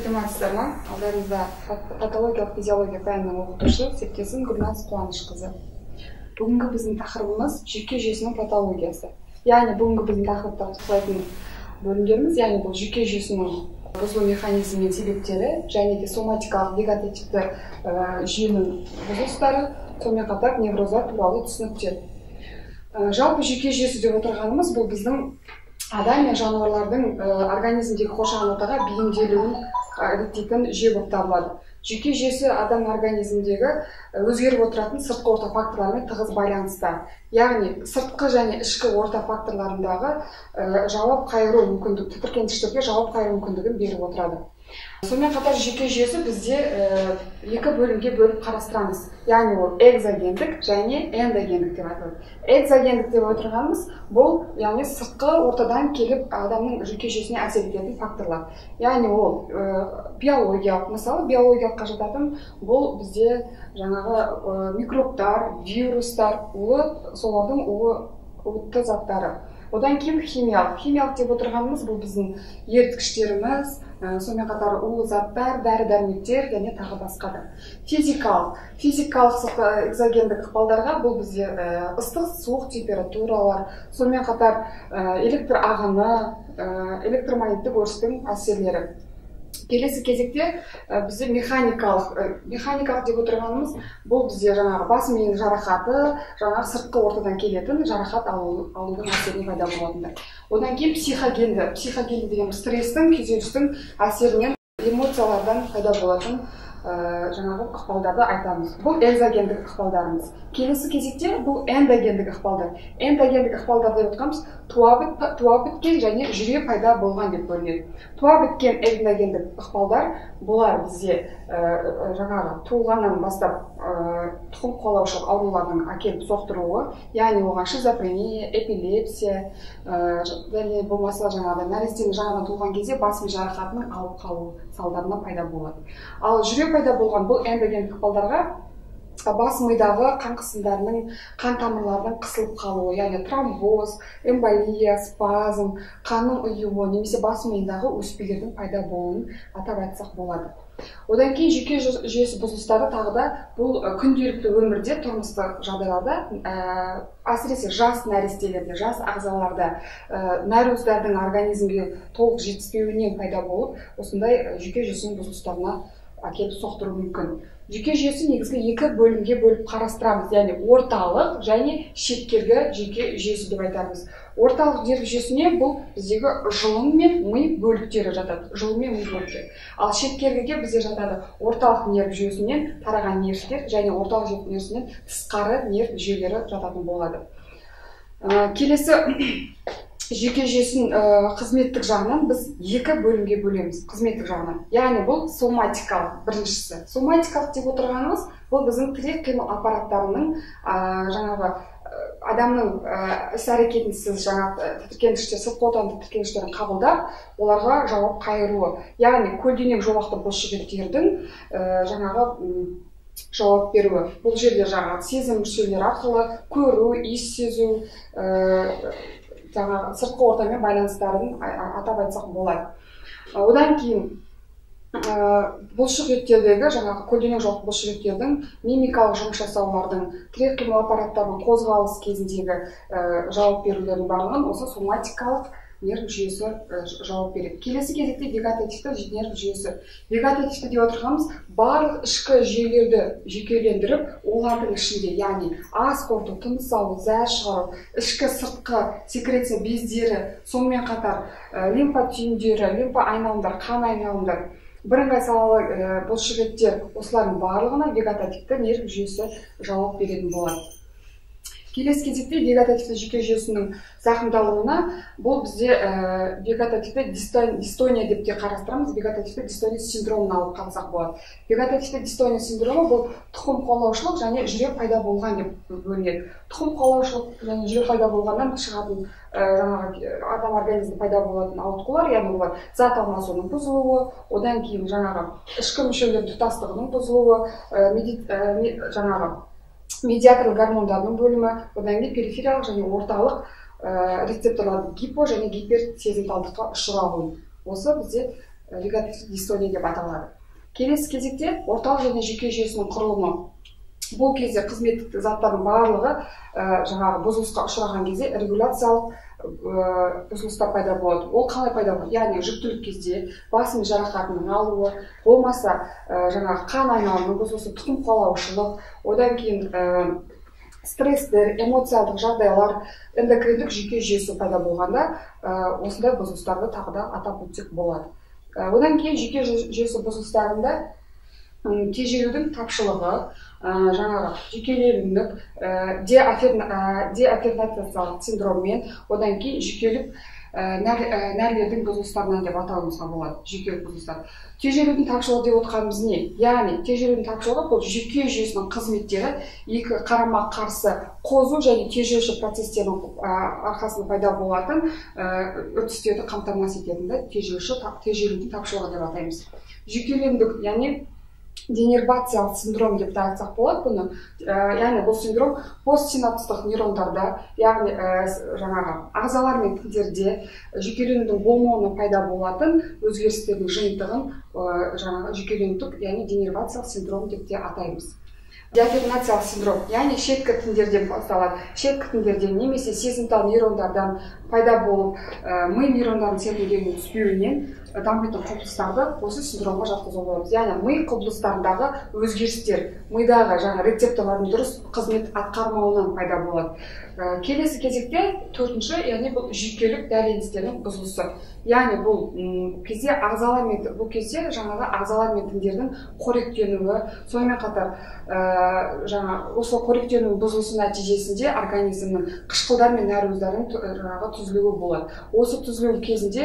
Саламатсыздар ма? Алдарыңызда патологиялық физиология пәнінің оқытушысы Септесін Гүлназ Қуанышқызы. Бүгінгі біздің тақырыбымыз жүйке жүйесінің патологиясы. Яғни бүгінгі біздің тақырыпта қозғайтын бөлімдеріміз, яғни бұл жүйке жүйесінің бұзылу механизмі мен себептері, және де соматикалық вегетативті жүйенің бұзылыстары, сонымен қатар невроздар туралы түсініктер. Жалпы жүйке жүйесі деп отырғанымыз бұл біздің адам мен жануарлардың организмдегі қоршаған ортаға бейімделуін реттейтін жүйе болып табылады. Жүйке жүйесі адам организмдегі өзгеріп отыратын сыртқы орта факторлармен тығыз байланысты. Яғни сыртқы және ішкі орта факторларындағы жауап қайыру мүмкіндік, тітіркенгіштерге жауап қайыру мүмкіндігін беріп отырады. Сонымен қатар жүйке жүйесі бізде екі бөлімге бөліп қарастырамыз. Яғни ол экзогендік және эндогендік деп аталады. Экзогендік деп отырғанымыз бұл яғни сыртқы ортадан келіп адамның жүйке жүйесіне әсер ететін факторлар. Яғни ол биологиялық, мысалы биологиялыққа жататын бұл бізде жаңағы микробтар, вирустар, солардың уытты заттары. Одан кейін химиялық. Химиялық деп отырғанымыз бұл біздің еріткіштеріміз, сонымен қатар улы заттар, дәрі-дәрмектер және тағы басқа да. Физикалық экзогендік ықпалдарға бұл бізде ыстық, суық температуралар, сонымен қатар электр ағыны, электромагниттік өрістің әсерлері. Келесі кезекте бізде механикалық деп отырғанымыз бұл бізде жаңағы бас миының жарақаты, жаңағы сыртқы ортадан келетін жарақат алудың әсерінен пайда болатындар. Одан кейін психогенді деген стресстің, күйзелістің әсерінен эмоциялардан пайда болатын жаңағы ықпалдарды айтамыз. Бұл экзогендік ықпалдарымыз. Келесі кезекте бұл эндогендік ықпалдар. Эндогендік ықпалдар деп отырғанымыз туа біткен және жүре пайда болған деп бөлінеді. Туа біткен эндогендік ықпалдар бұлар бізде жаңағы туылғаннан бастап тұқым қуалаушылық аурулардың әкеліп соқтыруы, яғни оған шизофрения, эпилепсия және болмаса жаңағы нәрестенің жаңадан туылған кезде бас ми жарақатының алып қалу салдарынан пайда болады. Ал жүре пайда болған бұл эндогендік ықпалдарға бас мидағы қан қысымдарының, қан тамырларының қысылып қалуы, яғни тромбоз, эмболия, спазм, қанның ұюы немесе бас миындағы өспелердің пайда болуын атап айтсақ болады. Одан кейін жүйке жүйесі бұзылыстары тағы да бұл күнделікті өмірде, тұрмыстық жағдайларда, әсіресе жас нәрестелерде, жас ағзаларда нәруыздардың организмге толық жетіспеуінен пайда болып, осындай жүйке жүйесінің бұзылыстарына әкеліп соқтыруы мүмкін. Жүйке жүйесі негізгі екі бөлімге бөліп қарастырамыз, яғни орталық және шеткергі жүйке жүйесі деп айтамыз. Орталық нерв жүйесіне бұл біздегі жұлын мен ми бөліктері жатады. Жұлын мен ми бөліктері. Ал шеткергіге бізде жатады орталық нерв жүйесінен тараған нервтер және орталық нерв жүйесінен тысқары нерв жүйелері жататын болады. Келесі жүйке жүйесін қызметтік жағынан біз екі бөлімге бөлеміз, қызметтік жағынан. Яғни бұл соматикалық, біріншісі. Соматикалық деп отырғанымыз бұл біздің тірек қимыл аппараттарының жаңағы адамның іс-әрекетінсіз жаңағы тітіркенгіштер, сыртқы ортаның тітіркенгіштерін қабылдап, оларға жауап қайыруы. Яғни көлденең жолақты бұлшықеттердің жаңағы жауап беруі. Бұл жерде жаңағы сезім мүшелері арқылы көру, иіс сезу, жаңағы сыртқы ортамен байланыстарын атап айтсақ болады. Одан кейін бұлшықеттердегі жаңағы көлденең жолақты бұлшықеттердің мимикалық жұмыс жасаулардың, тірек қимыл аппараттарының қозғалыс кезіндегі жауап берулердің барлығын осы соматикалық нерв жүйесі жауап береді. Келесі кезекте вегетативті нерв жүйесі. Вегетативті деп отырғанымыз барлық ішкі жүйелерді жүйкелендіріп, олардың ішінде, яғни ас қорыту, тыныс алу, зәр шығару, ішкі сыртқы секреция бездері, сонымен қатар лимфа түйіндері, лимфа айналымдар, қан айналымдар, бірыңғай салалы бұлшықеттер, осылардың барлығына вегетативті нерв жүйесі жауап беретін болады. Келесі кезекте вегетативті жүйке жүйесінің зақымдалуына бұл бізде вегетативті дистония деп те қарастырамыз, вегетативті дистония синдромын алып қалсақ болады. Вегетативті дистония синдромы бұл тұқым қуалаушылық және жүре пайда болған деп бөлінеді. Тұқым қуалаушылық және жүре пайда болғаннан шығатын адам организмде пайда болатын ауытқулар, яғни олар зат алмасудың бұзылуы, одан кейін жаңағы ішкі мүшелердің тұтастығының бұзылуы, жаңағы медиатор гормондардың бөлімі, одан кейін перифериялық және орталық рецепторлардың гипо және гипер сезімталдыққа ұшырауы. Осы бізде вегетативтік дистония деп аталады. Келесі кезекте орталық және жүйке жүйесінің құрылымы. Бұл кезде қызметтік заттардың барлығы жаңағы бұзылысқа ұшыраған кезде регуляциялық бұзылыстар пайда болады. Ол қалай пайда болады? Яғни жүктілік кезде басының жарақатының алуы, болмаса жаңағы қан айналымының бұзылысы, тұқым қуалаушылық, одан кейін стресстер, эмоциялық жағдайлар, эндокриндік жүйке жүйесі пайда болғанда осындай бұзылыстарды тағы да атап өтсек болады. Одан кейін жүйке жүйесі бұзылыстарында тежелудің тапшылығы, жаңағы жүйкелеріндік деафферентациялық синдроммен, одан кейін жүйкелік нәрлердің бұзылыстарынан деп атауымызға болады. Жүйкелік бұзылыстар. Тежелудің тапшылығы деп отқанымыз не? Яғни тежелудің тапшылығы бұл жүйке жүйесінің қызметтері екі қарама қарсы қозу және тежеуші процестердің арқасында пайда болатын үрдістерді қамтамасыз ететін тежелудің тапшылығы деп атаймыз. Жүйкелендік, яғни денервациялық синдром деп айтсақ болады бұны. Яғни бұл синдром постсинаптық нейрондарда, яғни жаңағы ағзалар мен тіндерде жүйкеленудің болмауынан пайда болатын өзгерістердің жиынтығын жаңағы жүйкелендік, яғни денервациялық синдром деп те атаймыз. Деафференциялық синдром, яғни шеткі тіндерден басталады. Шеткі тіндерден немесе сезімтал нейрондардан пайда болып, ми нейрондарының серпілгеніне түспеуінен дамитын құбылыстарды осы синдромға жатқызуға болады. Яғни ми құбылыстарындағы өзгерістер мидағы жаңа рецепторлардың дұрыс қызмет атқармауынан пайда болады. Келесі кезекте төртінші, яғни бұл жүйкелік дәлелдердің бұзылысы. Яғни бұл кезде жаңағы ағзалар мен тіндердің қоректенуі, сонымен қатар осы қоректену бұзылысы нәтижесінде организмнің қышқылдар мен нәруыздарының түзілуі болады. Осы түзілу кезінде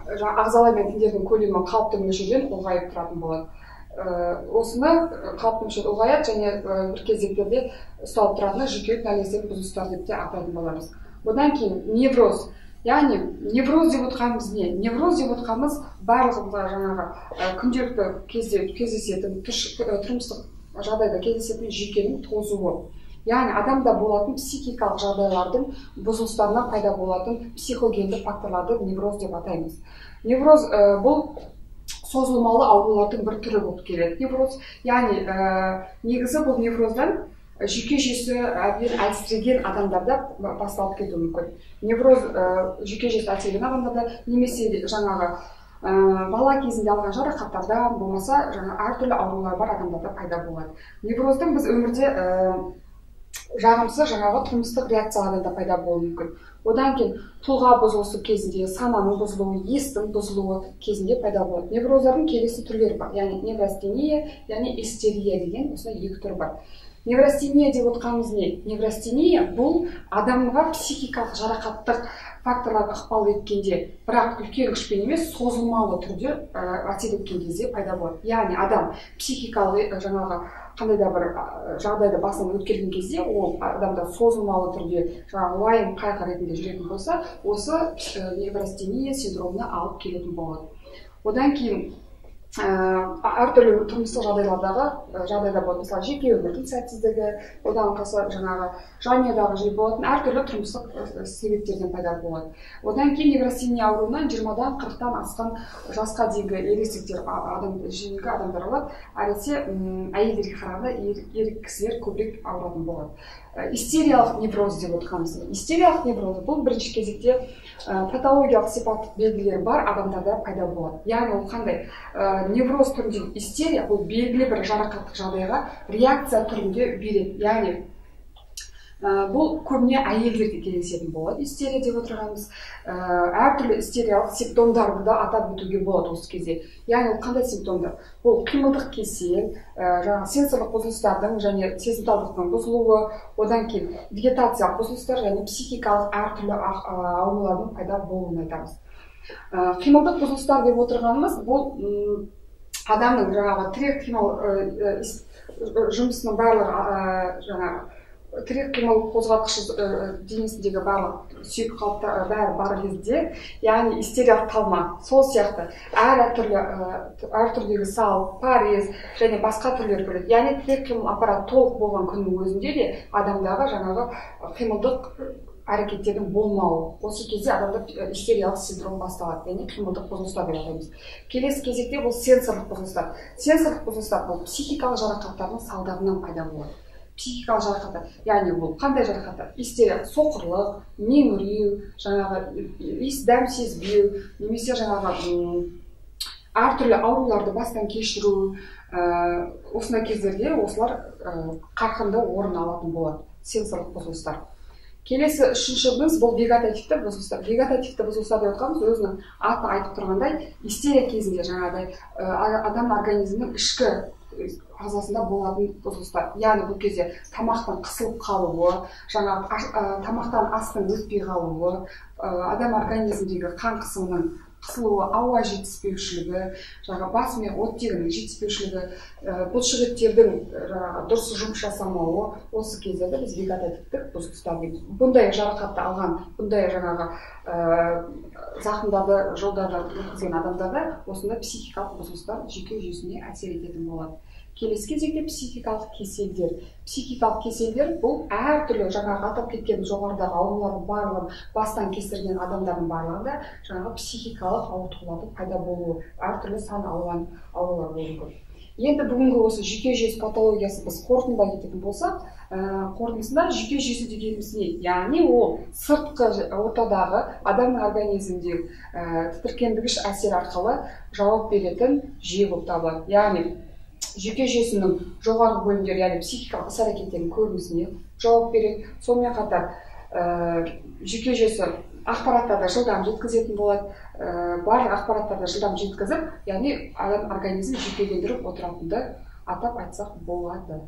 ағзалар мен тіндердің көлемі қалыпты мөлшерден ұлғайып тұратын болады. Осыны қалыпты мөлшер ұлғаяды және бір кезектерде ұсталып тұратыны жүйкелік нәрлердің бұзылыстар деп те атайтын боламыз. Одан кейін невроз. Яғни невроз деп отқанымыз не? Невроз деп отқанымыз барлығында жаңағы күнделікті кездесетін, тұрмыстық жағдайда кездесетін жүйкенің тозуы. Яғни адамда болатын психикалық жағдайлардың бұзылыстарынан пайда болатын психогенді факторларды невроз деп атаймыз. Невроз бұл созылмалы аурулардың бір түрі болып келеді. Невроз, яғни негізі бұл невроздан жүйке жүйесі әлсіреген адамдарда басталып кетуі мүмкін. Невроз жүйке жүйесі әлсіреген адамдарда немесе жаңағы бала кезінде алған жарақаттардан, болмаса әртүрлі аурулар бар адамдарда пайда болады. Невроздың біз өмірде жағымсыз жаңағы тұрмыстық реакциялардан да пайда болуы мүмкін. Одан кейін тұлға бұзылысы кезінде, сананың бұзылуы, естің бұзылуы кезінде пайда болады. Невроздардың келесі түрлері бар. Яғни неврастения, яғни истерия деген осындай екі түрі бар. Неврастения деп отқанымыз не? Неврастения бұл адамға психикалық жарақаттық факторларға ықпал еткенде, бірақ үлкен күшпен емес, созылмалы түрде әсер еткен кезде пайда болады. Яғни адам психикалық жаңағы қандай да бір жағдайда басынан өткерген кезде, ол адамда созылмалы түрде жаңағы уайым, қайғы ретінде жүретін болса, осы неврастения синдромына алып келетін болады. Одан кейін әртүрлі тұрмыстық жағдайда болады. Мысалы, жеке өмірдің сәтсіздігі, одан қоса жаңағы жанұядағы жиі болатын әртүрлі тұрмыстық себептерден пайда болады. Одан кейін неврастения ауруынан 20-дан 40-тан асқан жасқа дейінгі ересектер жеңіл адамдар алады. Әдетте әйелдерге қарағанда еркек кісілер көбірек ауыратын болады. Истериялық невроз деп отырғанымыз. Истериялық невроз бұл бірінші кезекте патологиялық сипат белгілері бар адамдарда пайда болады. Яғни ол қандай? Невроз түрінде истерия бұл белгілі бір жарақаттық жағдайға реакция түрінде береді. Яғни бұл көбіне әйелдерге кездесетін болады. Истерия деп отырғанымыз әртүрлі истериялық симптомдарды да атап өтуге болады осы кезде. Яғни ол қандай симптомдар? Бұл қимылдық кесел, сенсорлық бұзылыстардың және сезімталдықтың бұзылуы, одан кейін вегетациялық бұзылыстар және психикалық әртүрлі аурулардың пайда болуын айтамыз. Қимылдық бұзылыстар деп отырғанымыз бұл адамның жаңағы тірек қимыл жұмысының барлығы тірек қимыл қозғалтқышы денесіндегі барлық сүйек қалыптары бәрі бар кезде, яғни истериялық талма, сол сияқты әртүрлі сал, парез және басқа түрлер көреді. Яғни тірек қимыл аппараты толық болған күннің өзінде де адамдағы жаңағы қимылдық әрекеттердің болмауы. Осы кезде адамда истериялық синдром басталады, яғни қимылдық бұзылыстар деп атаймыз. Келесі кезекте бұл сенсорлық бұзылыстар. Сенсорлық бұзылыстар бұл психикалық жарақаттардың салдарынан пайда болады. Психикалық жарақаттар, яғни бұл қандай жарақаттар? Истерия, соқырлық, меңіреу, жаңағы иіс дәм сезбеу, немесе жаңағы әртүрлі ауруларды бастан кешіру, осындай кездерде осылар қарқынды орын алатын болады, сенсорлық бұзылыстар. Келесі үшіншіміз бұл вегетативті бұзылыстар. Вегетативті бұзылыстар деп отқанымыз өзінің аты айтып тұрғандай, истерия кезінде жаңағыдай адам организмінің ішкі ағзасында болатын бұзылыстар. Яғни бұл кезде тамақтан қысылып қалуы, жаңағы тамақтан астың өтпей қалуы, адам организміндегі қан қысымының қысылуы, ауа жетіспеушілігі, бас мен оттегінің жетіспеушілігі, бұлшықеттердің дұрыс жұмыс жасамауы, осы кездерде біз вегетативтік бұзылыстар дейміз. Бұндай жарақатты алған, бұндай жаңағы зақымдарды жолдарда өткізген адамдарда осындай психикалық бұзылыстар жүйке жүйесіне әсер ететін болады. Келесі кезекте психикалық кеселдер. Психикалық кеселдер бұл әртүрлі жаңағы атап кеткен жоғарыдағы аурулардың барлығын бастан кешірген адамдардың барлығында жаңағы психикалық ауытқулардың пайда болуы, әртүрлі сан алған аурулар болуы мүмкін. Енді бүгінгі осы жүйке жүйесі патологиясы біз қорытындылай кететін болсақ, қорытындысында жүйке жүйесі дегеніміз не? Яғни ол сыртқы ортадағы адамның организміндегі тітіркендіргіш әсер арқылы жауап беретін жүйе болып табылады. Яғни жүйке жүйесінің жоғарғы бөлімдері, яғни психикалық іс-әрекеттердің көрінісіне жауап береді. Сонымен қатар жүйке жүйесі ақпараттарды жылдам жеткізетін болады, барлық ақпараттарды жылдам жеткізіп, яғни адам организм жүйкелендіріп отыратынды атап айтсақ болады.